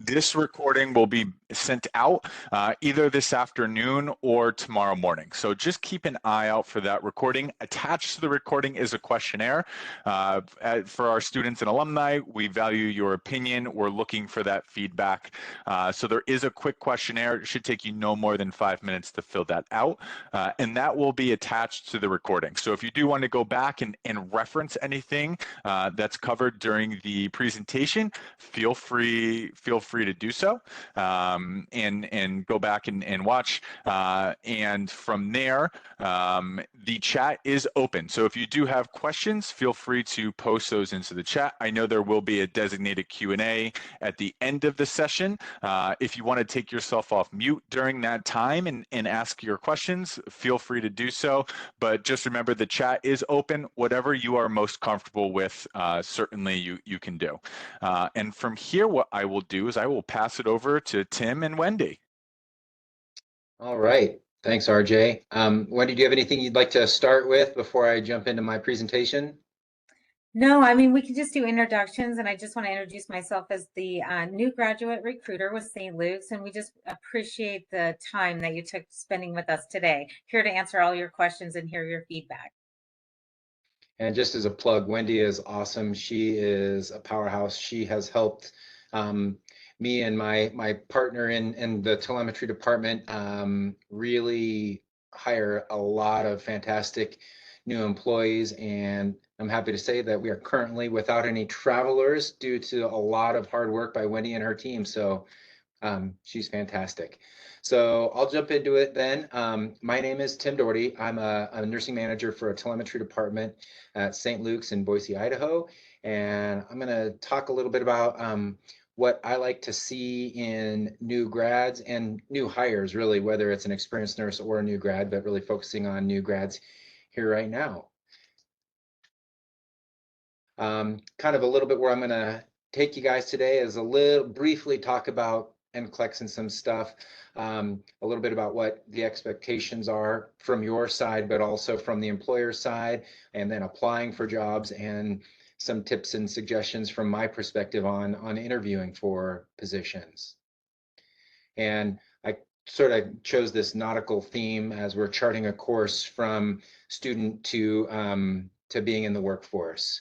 This recording will be sent out either this afternoon or tomorrow morning. So just keep an eye out for that recording. Attached to the recording is a questionnaire. For our students and alumni, we value your opinion. We're looking for that feedback. So there is a quick questionnaire. It should take you no more than 5 minutes to fill that out. And that will be attached to the recording. So if you do want to go back and reference anything that's covered during the presentation, feel free to do so, and go back and watch. And from there, the chat is open. So if you do have questions, feel free to post those into the chat. I know there will be a designated Q&A at the end of the session. If you want to take yourself off mute during that time and ask your questions, feel free to do so. But just remember, the chat is open. Whatever you are most comfortable with, certainly you can do. And from here, what I will do is I will pass it over to Tim and Wendy. All right. Thanks, RJ. Wendy, do you have anything you'd like to start with before I jump into my presentation? No, I mean, we can just do introductions, and I just want to introduce myself as the new graduate recruiter with St. Luke's, and we just appreciate the time that you took spending with us today. Here to answer all your questions and hear your feedback. And just as a plug, Wendy is awesome. She is a powerhouse. She has helped me and my partner in the telemetry department really hire a lot of fantastic new employees, and I'm happy to say that we are currently without any travelers due to a lot of hard work by Wendy and her team. So she's fantastic. So I'll jump into it then. My name is Tim Doherty. I'm a nursing manager for a telemetry department at St. Luke's in Boise, Idaho. And I'm going to talk a little bit about what I like to see in new grads and new hires, really, whether it's an experienced nurse or a new grad, but really focusing on new grads here right now. Kind of a little bit where I'm going to take you guys today is a little briefly talk about NCLEX and some stuff, a little bit about what the expectations are from your side, but also from the employer side, and then applying for jobs, and some tips and suggestions from my perspective on interviewing for positions. And I sort of chose this nautical theme as we're charting a course from student to being in the workforce.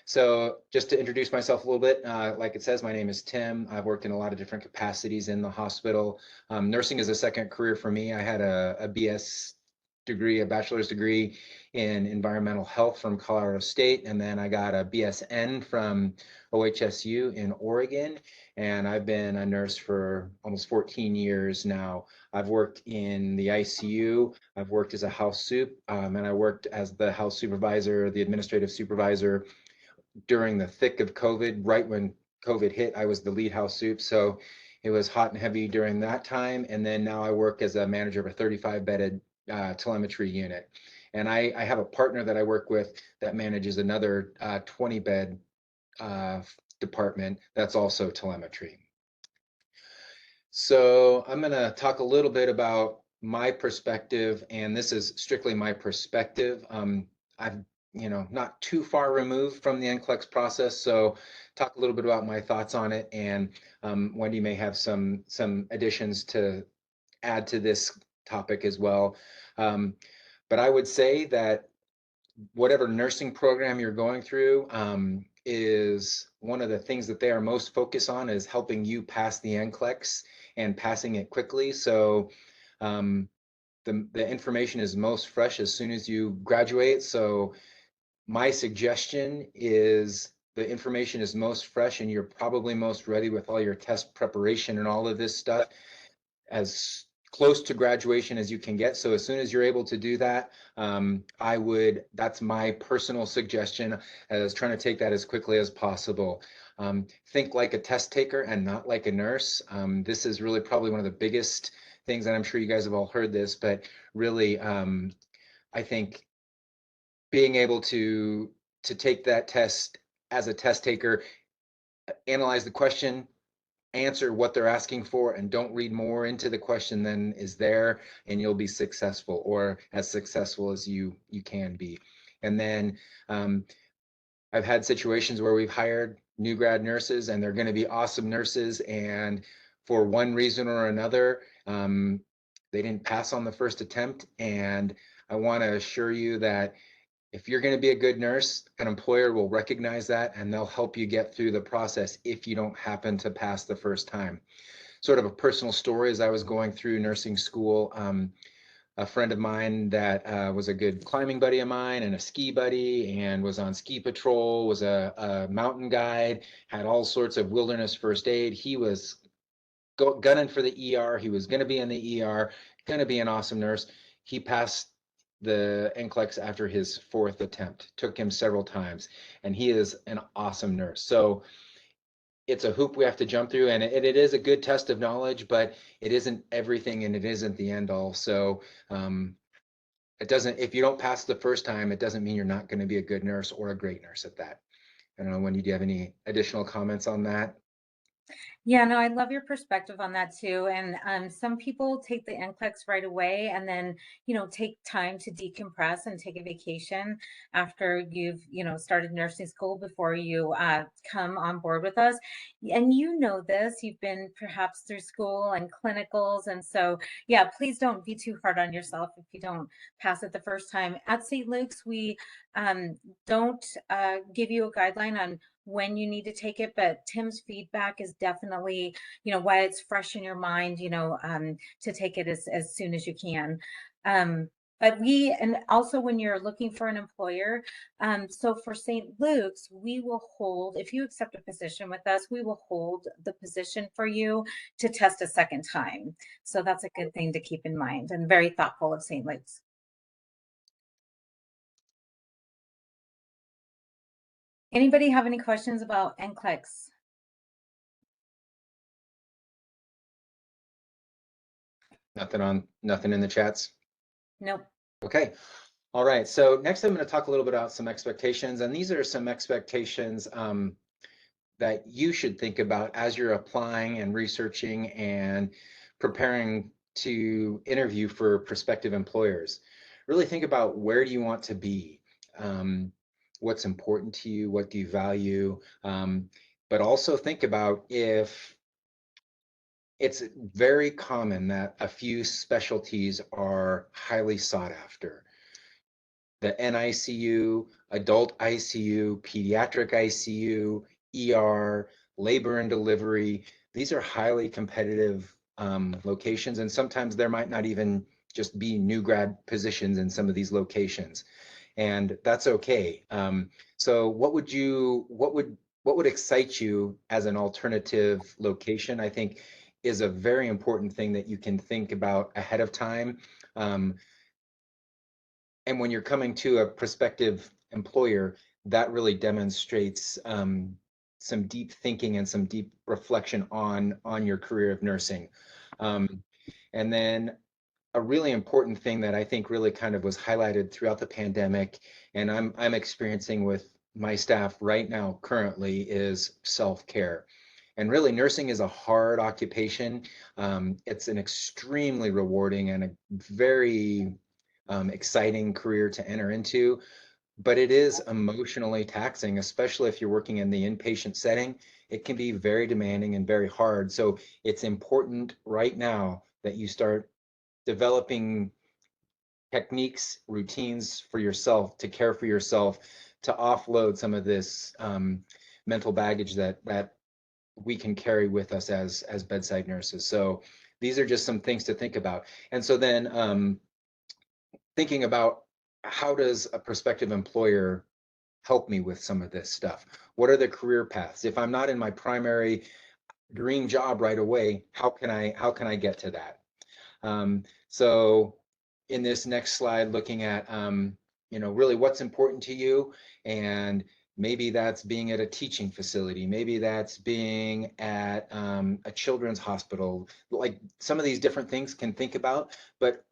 So just to introduce myself a little bit, like it says, my name is Tim. I've worked in a lot of different capacities in the hospital. Nursing is a second career for me. I had a BS degree, a bachelor's degree in environmental health from Colorado State, and then I got a BSN from OHSU in Oregon, and I've been a nurse for almost 14 years now. I've worked in the ICU, I've worked as a house soup, and I worked as the house supervisor, the administrative supervisor during the thick of COVID. Right when COVID hit, I was the lead house soup, so it was hot and heavy during that time. And then now I work as a manager of a 35-bedded telemetry unit. And I have a partner that I work with that manages another 20-bed department that's also telemetry. So I'm going to talk a little bit about my perspective, and this is strictly my perspective. I've not too far removed from the NCLEX process, so talk a little bit about my thoughts on it, and Wendy may have some additions to add to this topic as well. But I would say that whatever nursing program you're going through is one of the things that they are most focused on is helping you pass the NCLEX and passing it quickly. So the information is most fresh as soon as you graduate. So my suggestion is the information is most fresh and you're probably most ready with all your test preparation and all of this stuff as close to graduation as you can get. So as soon as you're able to do that, that's my personal suggestion, as trying to take that as quickly as possible. Think like a test taker and not like a nurse. This is really probably one of the biggest things, and I'm sure you guys have all heard this, but really, I think being able to take that test as a test taker, analyze the question, answer what they're asking for, and don't read more into the question than is there, and you'll be successful, or as successful as you can be. And then I've had situations where we've hired new grad nurses, and they're going to be awesome nurses. And for one reason or another, they didn't pass on the first attempt. And I want to assure you that if you're going to be a good nurse, an employer will recognize that, and they'll help you get through the process if you don't happen to pass the first time. Sort of a personal story: as I was going through nursing school, a friend of mine that was a good climbing buddy of mine and a ski buddy, and was on ski patrol, was a mountain guide, had all sorts of wilderness first aid. He was gunning for the ER. He was going to be in the ER, going to be an awesome nurse. He passed the NCLEX after his fourth attempt. Took him several times, and he is an awesome nurse. So it's a hoop we have to jump through, and it is a good test of knowledge, but it isn't everything, and it isn't the end all. So it doesn't, if you don't pass the first time, it doesn't mean you're not going to be a good nurse or a great nurse at that. I don't know, Wendy, do you have any additional comments on that? Yeah, no, I love your perspective on that too. And some people take the NCLEX right away and then, take time to decompress and take a vacation after you've, started nursing school before you come on board with us. And this, you've been perhaps through school and clinicals. And so, yeah, please don't be too hard on yourself if you don't pass it the first time. At St. Luke's, we don't give you a guideline on when you need to take it, but Tim's feedback is definitely, why it's fresh in your mind, to take it as soon as you can. And also when you're looking for an employer, so for St. Luke's, we will hold, if you accept a position with us, we will hold the position for you to test a second time. So that's a good thing to keep in mind, and very thoughtful of St. Luke's. Anybody have any questions about NCLEX? Nothing in the chats? Nope. Okay. All right. So next I'm going to talk a little bit about some expectations, and these are some expectations that you should think about as you're applying and researching and preparing to interview for prospective employers. Really think about, where do you want to be? What's important to you? What do you value? But also think about, if it's very common that a few specialties are highly sought after. The NICU, adult ICU, pediatric ICU, ER, labor and delivery. These are highly competitive locations, and sometimes there might not even just be new grad positions in some of these locations, and that's okay. So what would excite you as an alternative location, I think, is a very important thing that you can think about ahead of time. And when you're coming to a prospective employer, that really demonstrates some deep thinking and some deep reflection on your career of nursing. And then a really important thing that I think really kind of was highlighted throughout the pandemic, and I'm experiencing with my staff right now currently, is self-care. And really, nursing is a hard occupation. It's an extremely rewarding and a very exciting career to enter into, but it is emotionally taxing, especially if you're working in the inpatient setting. It can be very demanding and very hard. So it's important right now that you start developing techniques, routines for yourself, to care for yourself, to offload some of this mental baggage that we can carry with us as bedside nurses. So these are just some things to think about. And so then thinking about, how does a prospective employer help me with some of this stuff? What are the career paths? If I'm not in my primary dream job right away, how can I get to that? So in this next slide, looking at really what's important to you, and maybe that's being at a teaching facility, maybe that's being at a children's hospital. Like, some of these different things can think about, but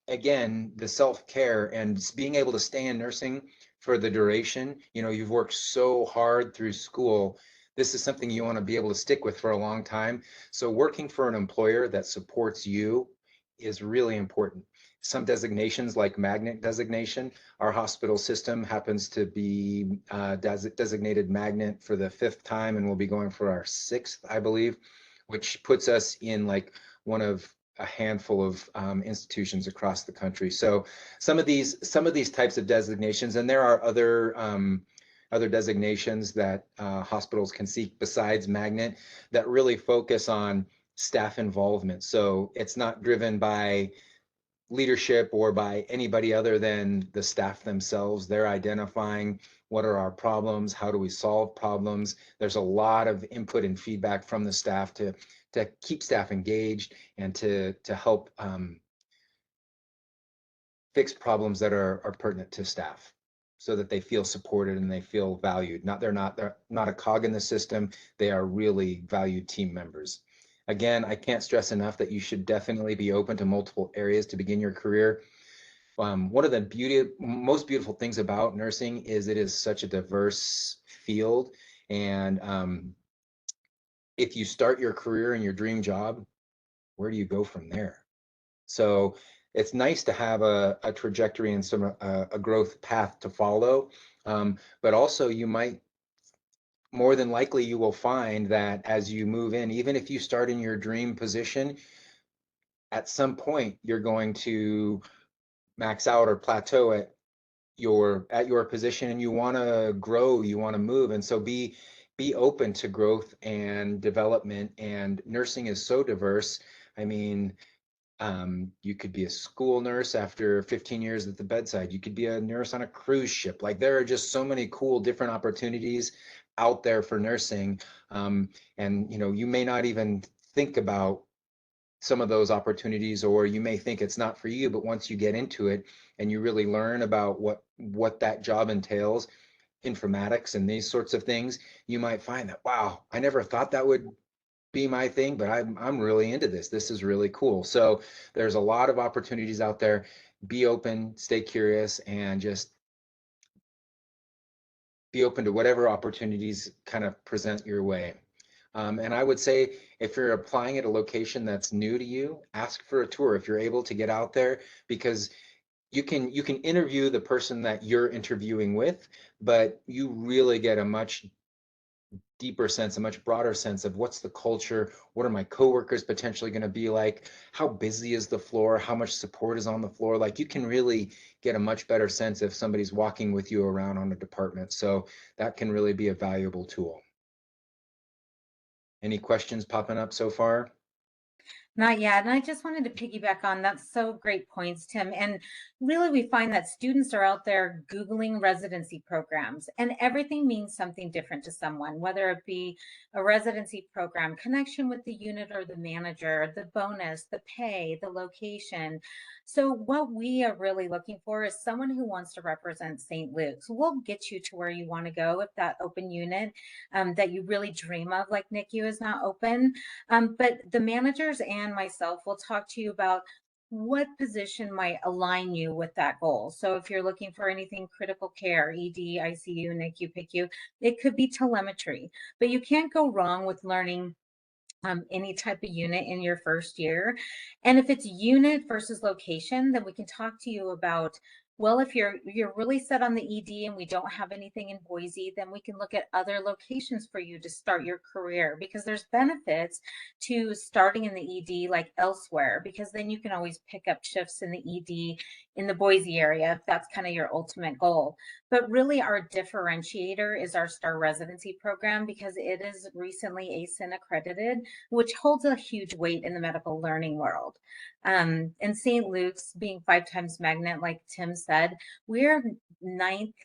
again, the self-care and being able to stay in nursing for the duration. You've worked so hard through school. This is something you want to be able to stick with for a long time. So working for an employer that supports you is really important. Some designations like magnet designation, our hospital system happens to be designated magnet for the 5th time, and we'll be going for our 6th, I believe, which puts us in like one of a handful of institutions across the country. So some of these types of designations, and there are other designations that hospitals can seek besides magnet that really focus on staff involvement. So it's not driven by leadership or by anybody other than the staff themselves. They're identifying what are our problems, how do we solve problems. There's a lot of input and feedback from the staff to keep staff engaged and to help fix problems that are pertinent to staff, so that they feel supported and they feel valued. They're not a cog in the system. They are really valued team members. Again, I can't stress enough that you should definitely be open to multiple areas to begin your career. One of the most beautiful things about nursing is it is such a diverse field. And if you start your career in your dream job, where do you go from there? So it's nice to have a trajectory and a growth path to follow. But also you might, more than likely, you will find that as you move in, even if you start in your dream position, at some point you're going to max out or plateau at your position, and you want to grow, you want to move. And so be open to growth and development. And nursing is so diverse. I mean, you could be a school nurse after 15 years at the bedside. You could be a nurse on a cruise ship. Like, there are just so many cool different opportunities out there for nursing. And you may not even think about some of those opportunities, or you may think it's not for you, but once you get into it and you really learn about what that job entails, informatics and these sorts of things, you might find that, wow, I never thought that would be my thing, but I'm really into this. This is really cool. So there's a lot of opportunities out there. Be open, stay curious, and just be open to whatever opportunities kind of present your way. And I would say, if you're applying at a location that's new to you, ask for a tour if you're able to get out there, because you can interview the person that you're interviewing with, but you really get a much deeper sense, a much broader sense of what's the culture, what are my coworkers potentially going to be like, how busy is the floor, how much support is on the floor. Like, you can really get a much better sense if somebody's walking with you around on a department. So that can really be a valuable tool. Any questions popping up so far? Not yet. And I just wanted to piggyback on that's so great points, Tim. And really, we find that students are out there Googling residency programs, and everything means something different to someone, whether it be a residency program, connection with the unit or the manager, the bonus, the pay, the location. So what we are really looking for is someone who wants to represent St. Luke's. We'll get you to where you want to go if that open unit that you really dream of, like NICU, is not open. But the managers and myself will talk to you about what position might align you with that goal. So if you're looking for anything critical care, ED, ICU, NICU, PICU, it could be telemetry, but you can't go wrong with learning any type of unit in your first year. And if it's unit versus location, then we can talk to you about, well, if you're really set on the ED and we don't have anything in Boise, then we can look at other locations for you to start your career, because there's benefits to starting in the ED like elsewhere, because then you can always pick up shifts in the ED in the Boise area if that's kind of your ultimate goal. But really, our differentiator is our STAR residency program, because it is recently ACIN accredited, which holds a huge weight in the medical learning world. And St. Luke's being 5 times magnet, like Tim said, we're ninth.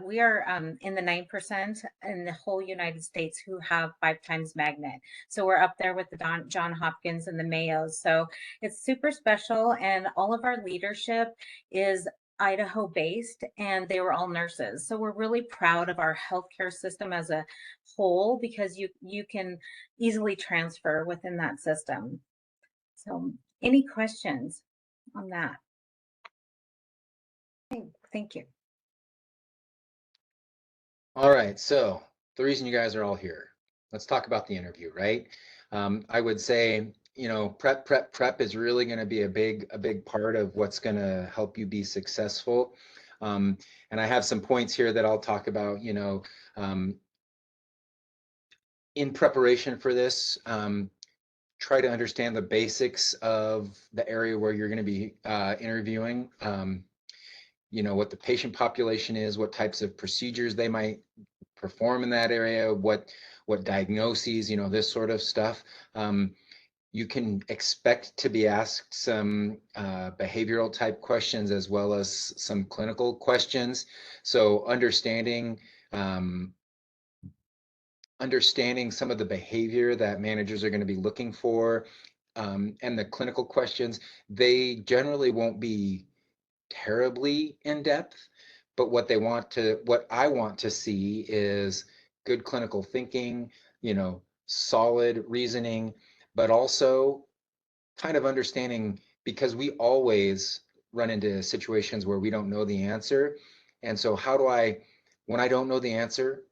We are in the 9% in the whole United States who have 5 times magnet. So we're up there with the John Hopkins and the Mayos. So it's super special, and all of our leadership is Idaho based, and they were all nurses. So we're really proud of our healthcare system as a whole, because you can easily transfer within that system. So any questions on that? Okay, thank you. All right, so the reason you guys are all here, let's talk about the interview, right? I would say you know, prep is really going to be a big part of what's going to help you be successful. And I have some points here that I'll talk about, you know, in preparation for this. Try to understand the basics of the area where you're going to be interviewing. You know, what the patient population is, what types of procedures they might perform in that area, what diagnoses, you know, this sort of stuff. You can expect to be asked some behavioral type questions as well as some clinical questions. So understanding some of the behavior that managers are going to be looking for, and the clinical questions, they generally won't be terribly in depth, but what I want to see is good clinical thinking, you know, solid reasoning, but also kind of understanding, because we always run into situations where we don't know the answer. And so when I don't know the answer,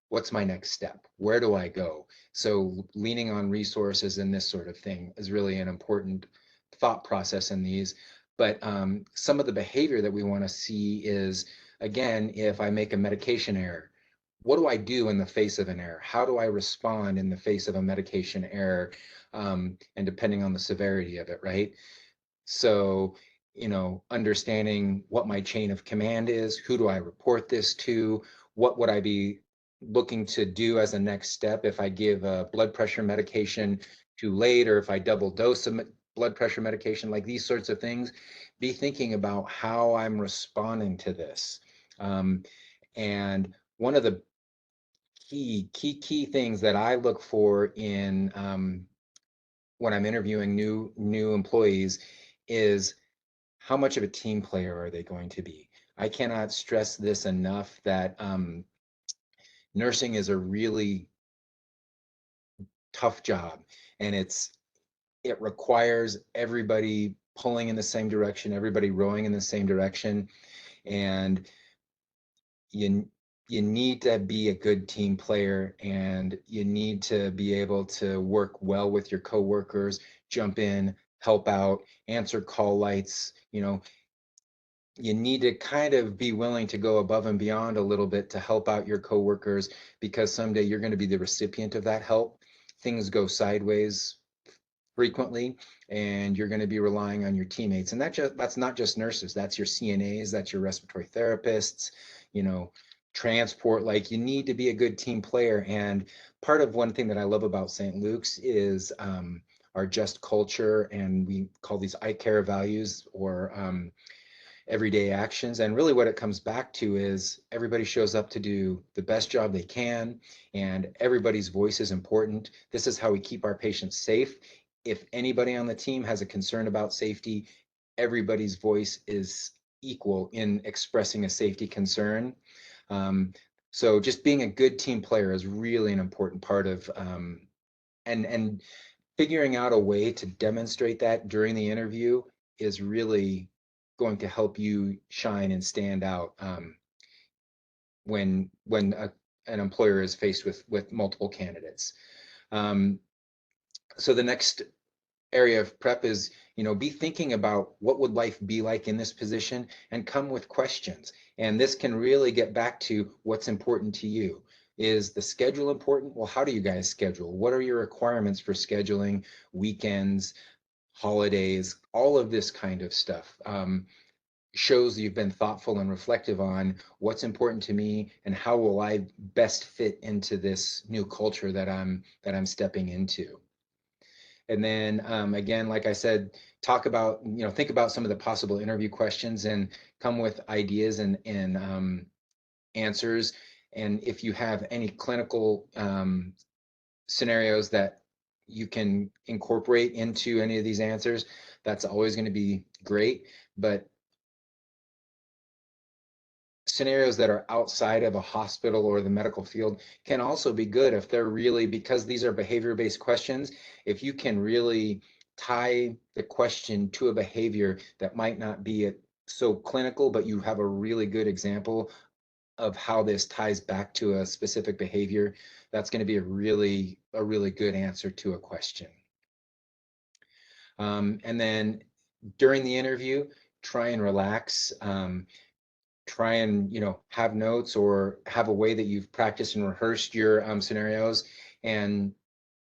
what's my next step? Where do I go? So leaning on resources and this sort of thing is really an important thought process in these. But some of the behavior that we want to see is, again, if I make a medication error, what do I do in the face of an error? How do I respond in the face of a medication error? And depending on the severity of it, right? So, you know, understanding what my chain of command is, who do I report this to? What would I be looking to do as a next step if I give a blood pressure medication too late, or if I double dose a blood pressure medication, like these sorts of things? Be thinking about how I'm responding to this. And one of the key things that I look for in when I'm interviewing new employees is, how much of a team player are they going to be? I cannot stress this enough that nursing is a really tough job, and it requires everybody pulling in the same direction, everybody rowing in the same direction, and you you need to be a good team player, and you need to be able to work well with your coworkers, jump in, help out, answer call lights, you know. You need to kind of be willing to go above and beyond a little bit to help out your coworkers, because someday you're going to be the recipient of that help. Things go sideways frequently, and you're going to be relying on your teammates. And that's not just nurses, that's your CNAs, that's your respiratory therapists, you know, transport. Like, you need to be a good team player. And part of one thing that I love about St. Luke's is our just culture, and we call these I-CARE values, or everyday actions. And really what it comes back to is everybody shows up to do the best job they can, and everybody's voice is important. This is how we keep our patients safe. If anybody on the team has a concern about safety, everybody's voice is equal in expressing a safety concern. So just being a good team player is really an important part of, and figuring out a way to demonstrate that during the interview is really going to help you shine and stand out, when an employer is faced with multiple candidates. So the next area of prep is, you know, be thinking about what would life be like in this position, and come with questions. And this can really get back to what's important to you. Is the schedule important? Well, how do you guys schedule? What are your requirements for scheduling weekends, holidays? All of this kind of stuff shows you've been thoughtful and reflective on what's important to me, and how will I best fit into this new culture that I'm stepping into. And then again, like I said, think about some of the possible interview questions, and come with ideas and answers. And if you have any clinical scenarios that you can incorporate into any of these answers, that's always going to be great. But scenarios that are outside of a hospital or the medical field can also be good, if they're really, because these are behavior-based questions, if you can really tie the question to a behavior that might not be so clinical, but you have a really good example of how this ties back to a specific behavior, that's going to be a really good answer to a question. And then during the interview, try and relax. Try and, you know, have notes or have a way that you've practiced and rehearsed your scenarios, and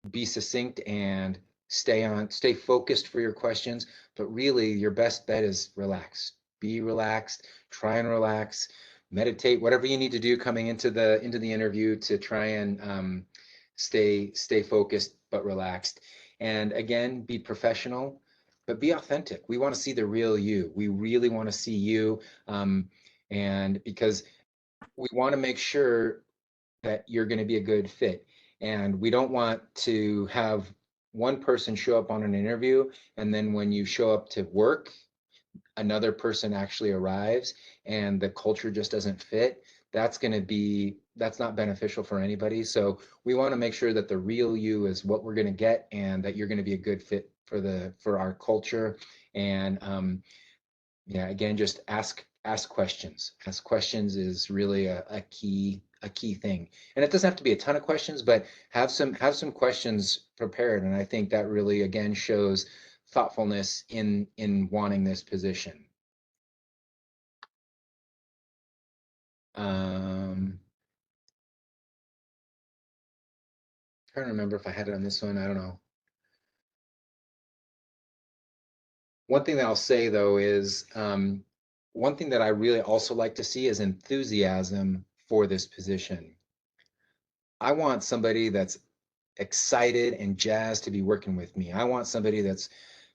be succinct and stay focused for your questions. But really, your best bet is relax. Be relaxed. Try and relax. Meditate. Whatever you need to do coming into the interview to try and stay focused but relaxed. And again, be professional, but be authentic. We want to see the real you. We really want to see you, and because we want to make sure that you're going to be a good fit. And we don't want to have one person show up on an interview, and then when you show up to work, another person actually arrives and the culture just doesn't fit. That's not beneficial for anybody. So we want to make sure that the real you is what we're going to get, and that you're going to be a good fit for our culture. And yeah, again, just ask questions. Ask questions is really a key thing. And it doesn't have to be a ton of questions, but have some questions prepared. And I think that really, again, shows thoughtfulness in wanting this position. Trying to remember if I had it on this one. I don't know. One thing that I'll say though is one thing that I really also like to see is enthusiasm for this position. I want somebody that's excited and jazzed to be working with me. I want somebody that's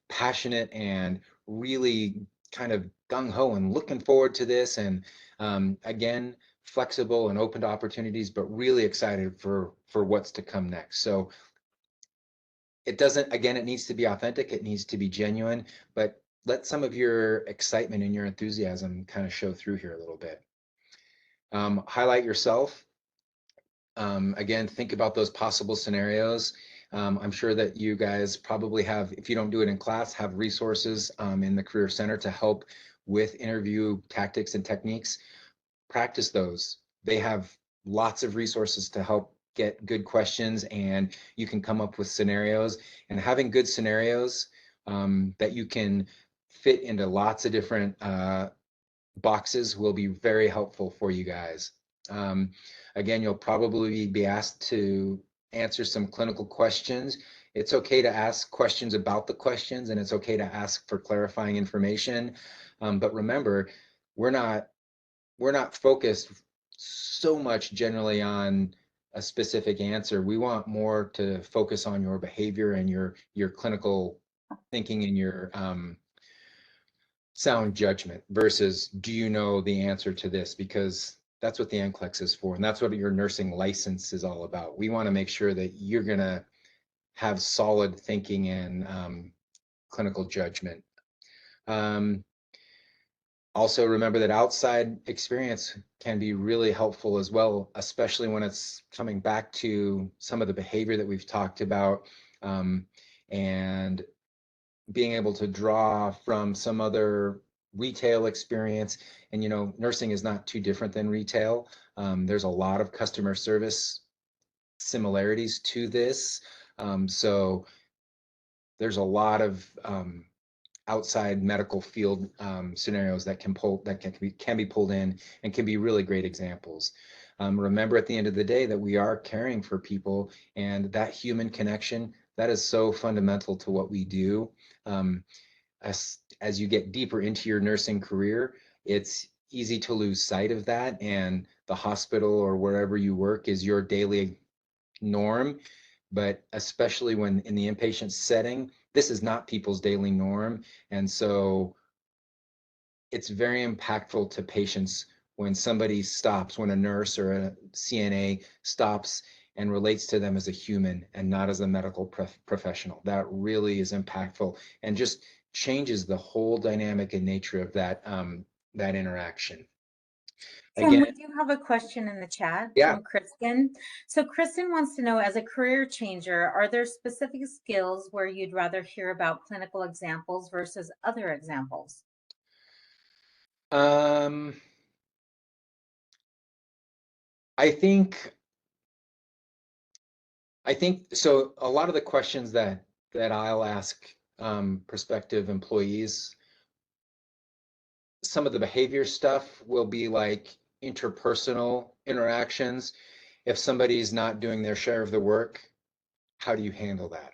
passionate and really kind of gung-ho and looking forward to this, and again, flexible and open to opportunities, but really excited for what's to come next. So it doesn't, again, it needs to be authentic, it needs to be genuine, but let some of your excitement and your enthusiasm kind of show through here a little bit. Highlight yourself. Again, think about those possible scenarios. I'm sure that you guys probably have, if you don't do it in class, have resources in the Career Center to help with interview tactics and techniques. Practice those. They have lots of resources to help get good questions, and you can come up with scenarios. And having good scenarios that you can fit into lots of different boxes will be very helpful for you guys. Again, you'll probably be asked to answer some clinical questions. It's okay to ask questions about the questions, and it's okay to ask for clarifying information. But remember, we're not focused so much generally on a specific answer. We want more to focus on your behavior and your clinical thinking and your sound judgment versus do you know the answer to this, because that's what the NCLEX is for, and that's what your nursing license is all about. We want to make sure that you're going to have solid thinking and clinical judgment. Also remember that outside experience can be really helpful as well, especially when it's coming back to some of the behavior that we've talked about, and being able to draw from some other retail experience. And you know, nursing is not too different than retail. There's a lot of customer service similarities to this. So there's a lot of outside medical field scenarios that can be pulled in and can be really great examples. Remember, at the end of the day, that we are caring for people, and that human connection, that is so fundamental to what we do. As you get deeper into your nursing career, it's easy to lose sight of that, and the hospital or wherever you work is your daily norm. But especially when in the inpatient setting, this is not people's daily norm. And so it's very impactful to patients when somebody stops, when a nurse or a CNA stops and relates to them as a human and not as a medical professional. That really is impactful and just changes the whole dynamic and nature of that interaction. Tim, we Again, do have a question in the chat yeah. from Kristen. So Kristen wants to know, as a career changer, are there specific skills where you'd rather hear about clinical examples versus other examples? I think so. A lot of the questions that I'll ask prospective employees. Some of the behavior stuff will be like interpersonal interactions. If somebody's not doing their share of the work, how do you handle that?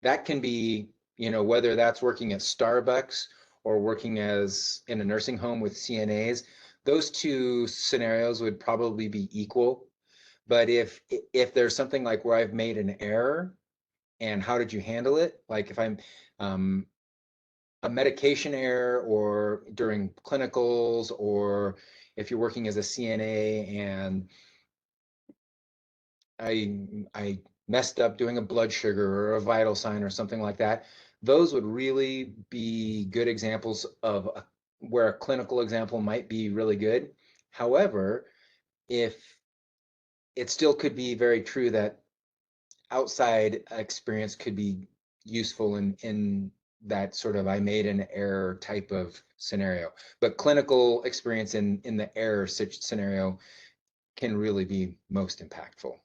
That can be, whether that's working at Starbucks or working as in a nursing home with CNAs, those two scenarios would probably be equal. But if there's something like where I've made an error and how did you handle it? Like if I'm a medication error or during clinicals, or if you're working as a CNA and I messed up doing a blood sugar or a vital sign or something like that, those would really be good examples of where a clinical example might be really good. However, if it still could be very true that outside experience could be useful in that sort of I made an error type of scenario. But clinical experience in the error scenario can really be most impactful.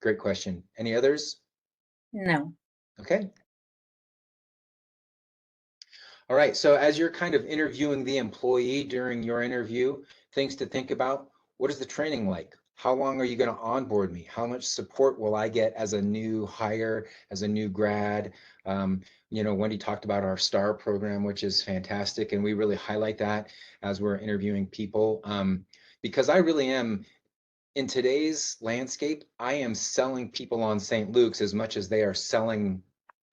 Great question. Any others? No. Okay. All right. So as you're kind of interviewing the employee during your interview, things to think about. What is the training like? How long are you going to onboard me? How much support will I get as a new hire, as a new grad? Wendy talked about our STAR program, which is fantastic. And we really highlight that as we're interviewing people. Because I really am, in today's landscape, I am selling people on St. Luke's as much as they are selling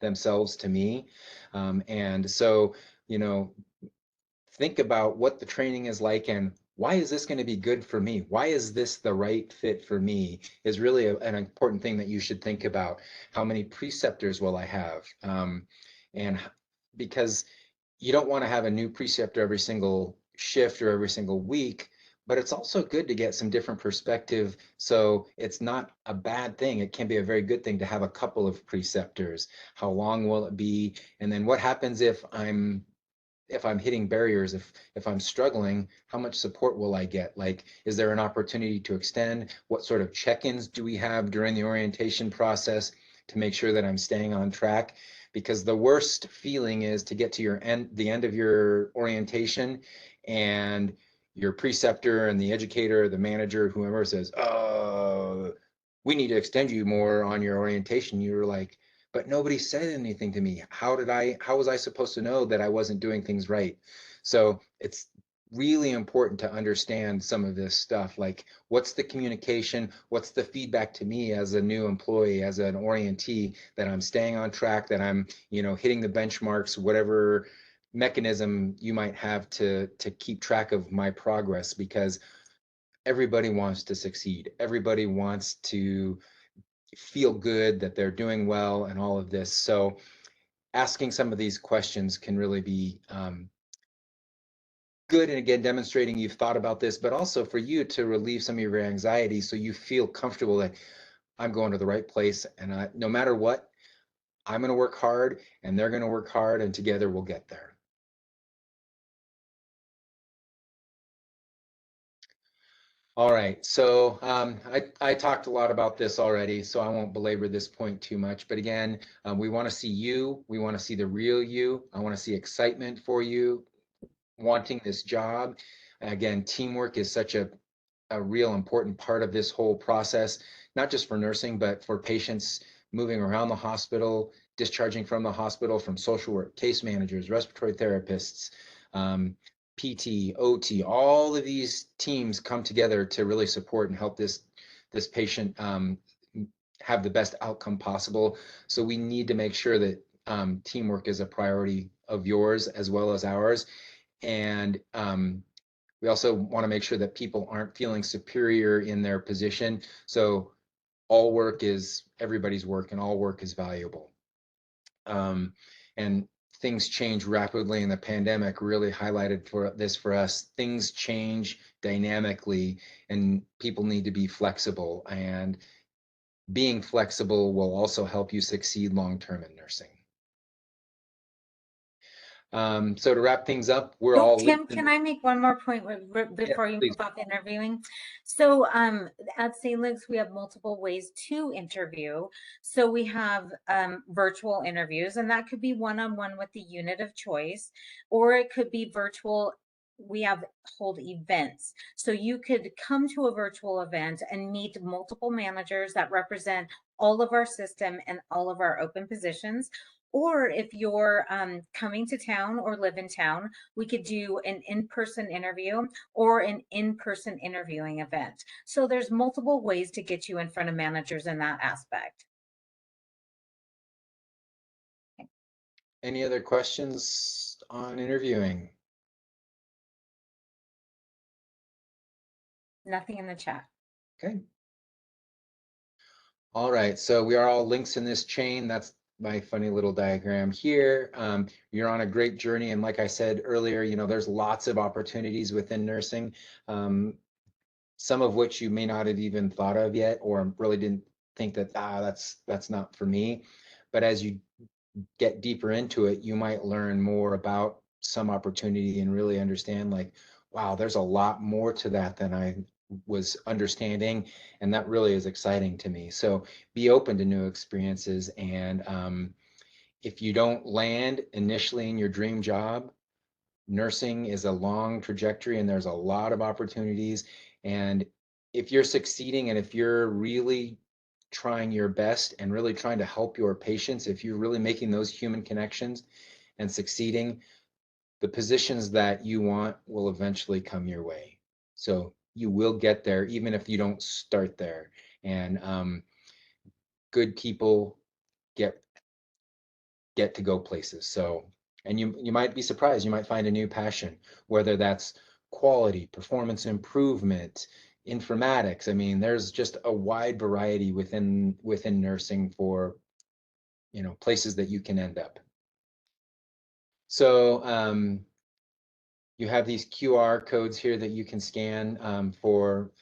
themselves to me. And so, think about what the training is like and why is this going to be good for me? Why is this the right fit for me? Is really an important thing that you should think about. How many preceptors will I have? And because you don't want to have a new preceptor every single shift or every single week, but it's also good to get some different perspective. So it's not a bad thing. It can be a very good thing to have a couple of preceptors. How long will it be? And then what happens if I'm hitting barriers, if I'm struggling, how much support will I get? Like, is there an opportunity to extend? What sort of check-ins do we have during the orientation process to make sure that I'm staying on track? Because the worst feeling is to get to the end of your orientation and your preceptor and the educator, the manager, whoever says, we need to extend you more on your orientation. You're like, but nobody said anything to me. How was I supposed to know that I wasn't doing things right? So it's really important to understand some of this stuff. Like, what's the communication? What's the feedback to me as a new employee, as an orientee, that I'm staying on track, that I'm, hitting the benchmarks, whatever mechanism you might have to keep track of my progress, because everybody wants to succeed. Everybody wants to feel good that they're doing well and all of this. So asking some of these questions can really be good. And again, demonstrating you've thought about this, but also for you to relieve some of your anxiety so you feel comfortable that I'm going to the right place. And no matter what, I'm going to work hard and they're going to work hard and together we'll get there. All right, so I talked a lot about this already, so I won't belabor this point too much. But again, we want to see you. We want to see the real you. I want to see excitement for you, wanting this job. Again, teamwork is such a real important part of this whole process, not just for nursing, but for patients moving around the hospital, discharging from the hospital, from social work, case managers, respiratory therapists, PT, OT, all of these teams come together to really support and help this patient have the best outcome possible. So we need to make sure that teamwork is a priority of yours as well as ours. And we also want to make sure that people aren't feeling superior in their position. So all work is everybody's work and all work is valuable. And things change rapidly, and the pandemic really highlighted for us. Things change dynamically and people need to be flexible, and being flexible will also help you succeed long-term in nursing. So to wrap things up, we're Oh, all Tim, linked can I make one more point Yeah, before you please. move off interviewing? So at St. Luke's, we have multiple ways to interview. So we have virtual interviews, and that could be one-on-one with the unit of choice, or it could be virtual. We have hold events. So you could come to a virtual event and meet multiple managers that represent all of our system and all of our open positions. Or if you're coming to town or live in town, we could do an in-person interview or an in-person interviewing event. So there's multiple ways to get you in front of managers in that aspect. Any other questions on interviewing? Nothing in the chat. Okay. All right, so we are all links in this chain. That's my funny little diagram here. You're on a great journey, and like I said earlier, you know, there's lots of opportunities within nursing, some of which you may not have even thought of yet, or really didn't think that that's not for me. But as you get deeper into it, you might learn more about some opportunity and really understand, like, wow, there's a lot more to that than I was understanding, and that really is exciting to me. So be open to new experiences, and if you don't land initially in your dream job, nursing is a long trajectory and there's a lot of opportunities. And if you're succeeding and if you're really trying your best and really trying to help your patients, if you're really making those human connections and succeeding, the positions that you want will eventually come your way. So you will get there even if you don't start there. And good people get to go places. So, and you might be surprised, you might find a new passion, whether that's quality, performance improvement, informatics. I mean, there's just a wide variety within nursing for, you know, places that you can end up. So you have these QR codes here that you can scan for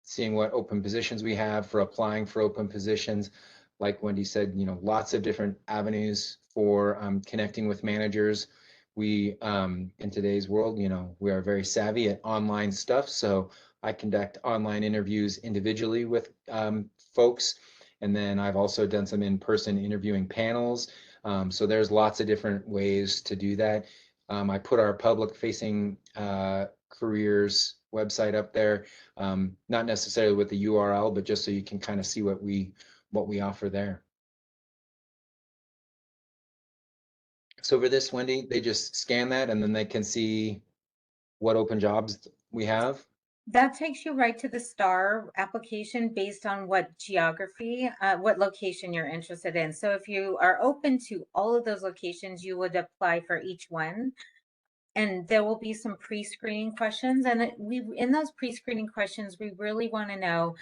seeing what open positions we have, for applying for open positions. Like Wendy said, you know, lots of different avenues for connecting with managers. We, in today's world, you know, we are very savvy at online stuff. So I conduct online interviews individually with folks. And then I've also done some in-person interviewing panels. So there's lots of different ways to do that. I put our public-facing careers website up there, not necessarily with the URL, but just so you can kind of see what we offer there. So for this, Wendy, they just scan that and then they can see what open jobs we have. That takes you right to the STAR application based on what geography, what location you're interested in. So if you are open to all of those locations, you would apply for each one. And there will be some pre-screening questions. And in those pre-screening questions, we really want to know,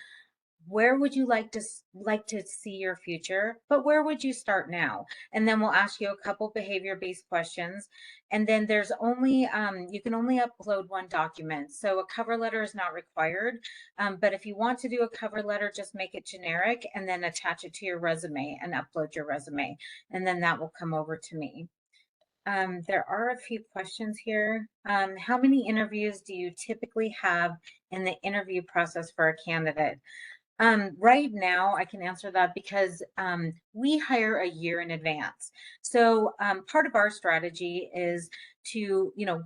where would you like to see your future, but where would you start now? And then we'll ask you a couple behavior-based questions. And then there's only you can only upload one document, so a cover letter is not required. But if you want to do a cover letter, just make it generic and then attach it to your resume and upload your resume, and then that will come over to me. There are a few questions here. How many interviews do you typically have in the interview process for a candidate? Right now, I can answer that because we hire a year in advance. So part of our strategy is to, you know,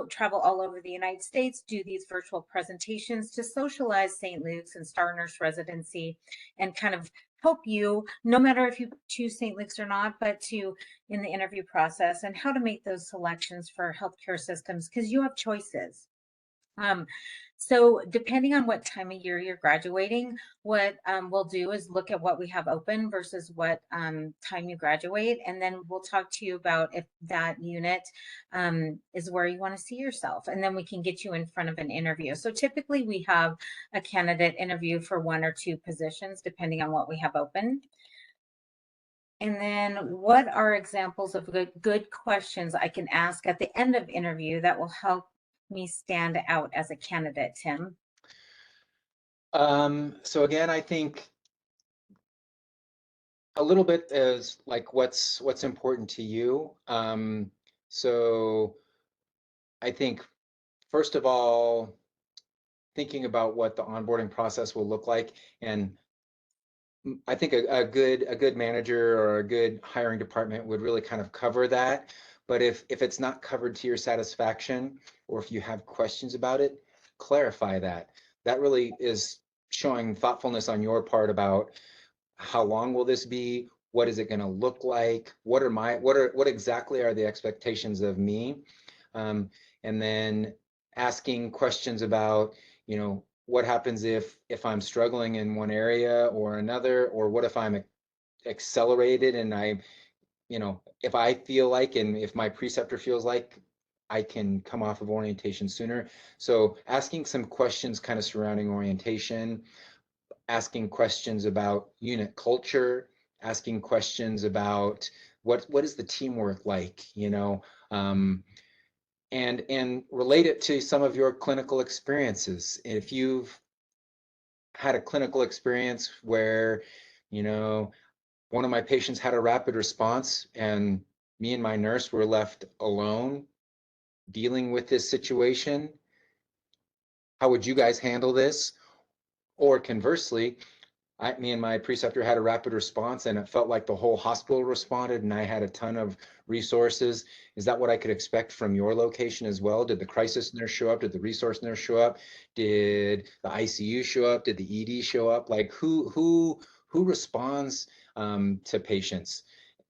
travel all over the United States, do these virtual presentations to socialize St. Luke's and Star Nurse Residency, and kind of help you, no matter if you choose St. Luke's or not, but to in the interview process and how to make those selections for healthcare systems, because you have choices. So depending on what time of year you're graduating, what we'll do is look at what we have open versus what time you graduate. And then we'll talk to you about if that unit is where you want to see yourself. And then we can get you in front of an interview. So typically we have a candidate interview for 1 or 2 positions, depending on what we have open. And then what are examples of good questions I can ask at the end of interview that will help me stand out as a candidate, Tim? So again, I think a little bit is like what's important to you. So I think, first of all, thinking about what the onboarding process will look like, and I think a good manager or a good hiring department would really kind of cover that. But if it's not covered to your satisfaction, or if you have questions about it, clarify that. That really is showing thoughtfulness on your part about how long will this be? What is it going to look like? What exactly are the expectations of me? And then asking questions about, what happens if I'm struggling in one area or another, or what if I'm accelerated and if I feel like, and if my preceptor feels like I can come off of orientation sooner. So asking some questions kind of surrounding orientation, asking questions about unit culture, asking questions about what is the teamwork like, and relate it to some of your clinical experiences. If you've had a clinical experience where, one of my patients had a rapid response and me and my nurse were left alone dealing with this situation, how would you guys handle this? Or conversely, me and my preceptor had a rapid response and it felt like the whole hospital responded and I had a ton of resources. Is that what I could expect from your location as well? Did the crisis nurse show up? Did the resource nurse show up? Did the ICU show up? Did the ED show up? Like who responds to patients?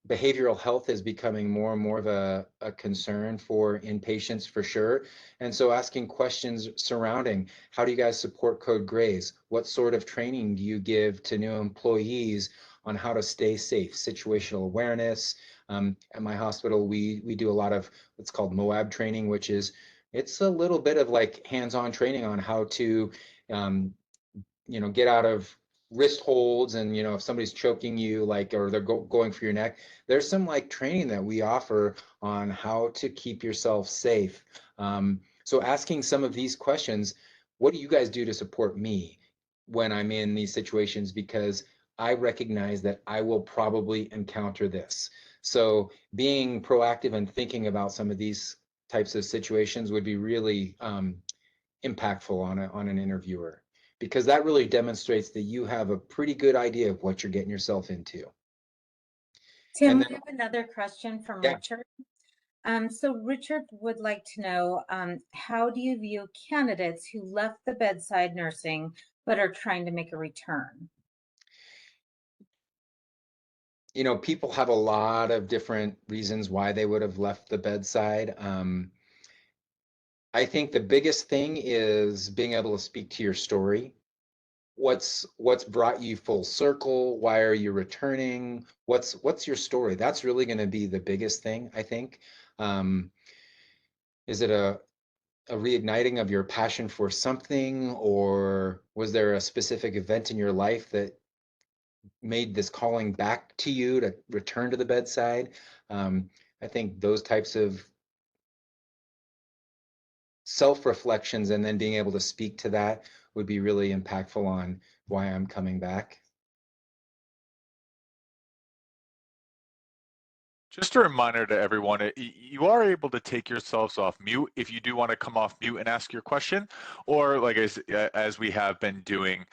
Behavioral health is becoming more and more of a concern for inpatients for sure. And so asking questions surrounding, how do you guys support code grays? What sort of training do you give to new employees on how to stay safe? Situational awareness. At my hospital, we do a lot of what's called MOAB training, which is, it's a little bit of like hands-on training on how to get out of wrist holds, and if somebody's choking you, like, or they're going for your neck, there's some like training that we offer on how to keep yourself safe. So asking some of these questions, what do you guys do to support me when I'm in these situations? Because I recognize that I will probably encounter this. So being proactive and thinking about some of these types of situations would be really impactful on an interviewer, because that really demonstrates that you have a pretty good idea of what you're getting yourself into. Tim, And we then, have another question from yeah, Richard. So Richard would like to know, how do you view candidates who left the bedside nursing but are trying to make a return? people have a lot of different reasons why they would have left the bedside. I think the biggest thing is being able to speak to your story. What's brought you full circle? Why are you returning? What's your story? That's really going to be the biggest thing, I think. Is it a reigniting of your passion for something, or was there a specific event in your life that made this calling back to you to return to the bedside? I think those types of self-reflections and then being able to speak to that would be really impactful on why I'm coming back. Just a reminder to everyone, you are able to take yourselves off mute if you do want to come off mute and ask your question, or like as we have been doing,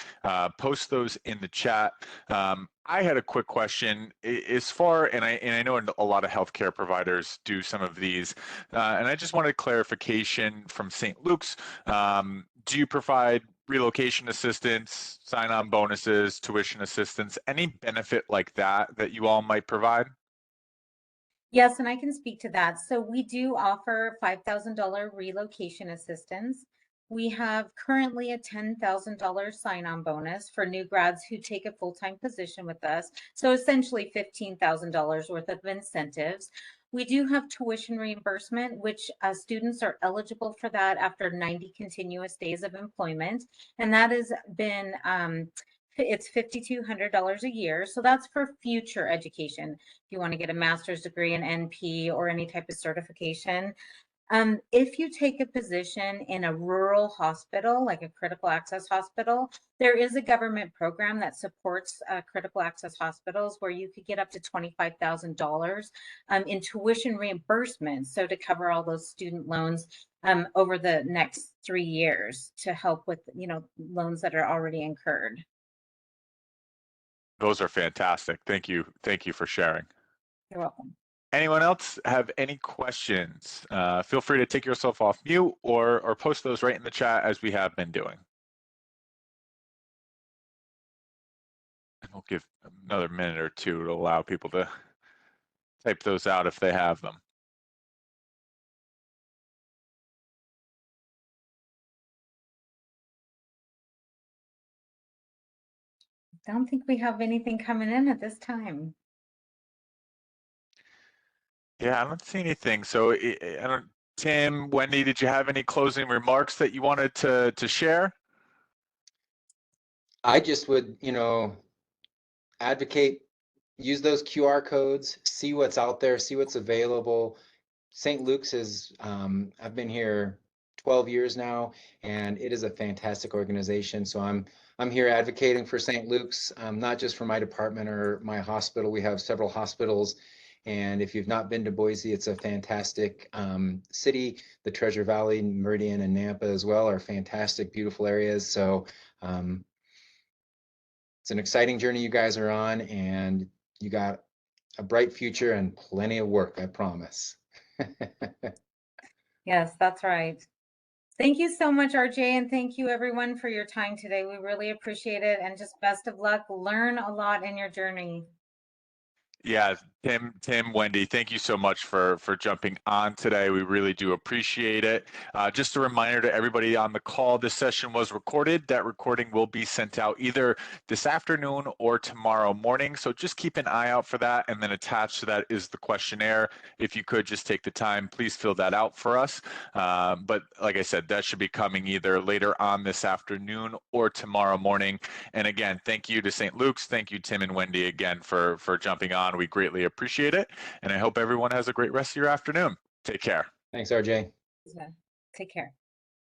post those in the chat. I had a quick question as far, and I know a lot of healthcare providers do some of these, and I just wanted clarification from St. Luke's. Do you provide relocation assistance, sign-on bonuses, tuition assistance, any benefit like that you all might provide? Yes, and I can speak to that. So we do offer $5,000 relocation assistance. We have currently a $10,000 sign-on bonus for new grads who take a full-time position with us. So essentially $15,000 worth of incentives. We do have tuition reimbursement, which students are eligible for that after 90 continuous days of employment. And that has been it's $5,200 a year. So that's for future education. If you want to get a master's degree in NP or any type of certification. If you take a position in a rural hospital, like a critical access hospital, there is a government program that supports critical access hospitals where you could get up to $25,000 in tuition reimbursement. So to cover all those student loans over the next 3 years to help with, loans that are already incurred. Those are fantastic. Thank you. Thank you for sharing. You're welcome. Anyone else have any questions? Feel free to take yourself off mute or post those right in the chat as we have been doing. And we'll give another minute or two to allow people to type those out if they have them. I don't think we have anything coming in at this time. Yeah, I don't see anything. So I don't, Tim, Wendy, did you have any closing remarks that you wanted to share? I just would, advocate, use those QR codes, see what's out there, see what's available. St. Luke's is, I've been here 12 years now, and it is a fantastic organization. So I'm here advocating for St. Luke's, not just for my department or my hospital. We have several hospitals, and if you've not been to Boise, it's a fantastic city. The Treasure Valley, Meridian, and Nampa as well are fantastic, beautiful areas. So it's an exciting journey you guys are on, and you got a bright future and plenty of work, I promise. Yes, that's right. Thank you so much, RJ, and thank you everyone for your time today. We really appreciate it, and just best of luck. Learn a lot in your journey. Yeah, Tim, Wendy, thank you so much for jumping on today. We really do appreciate it. Just a reminder to everybody on the call, this session was recorded. That recording will be sent out either this afternoon or tomorrow morning. So just keep an eye out for that. And then attached to that is the questionnaire. If you could just take the time, please fill that out for us. But like I said, that should be coming either later on this afternoon or tomorrow morning. And again, thank you to St. Luke's. Thank you, Tim and Wendy, again for jumping on. We greatly appreciate it. And I hope everyone has a great rest of your afternoon. Take care. Thanks, RJ. Take care.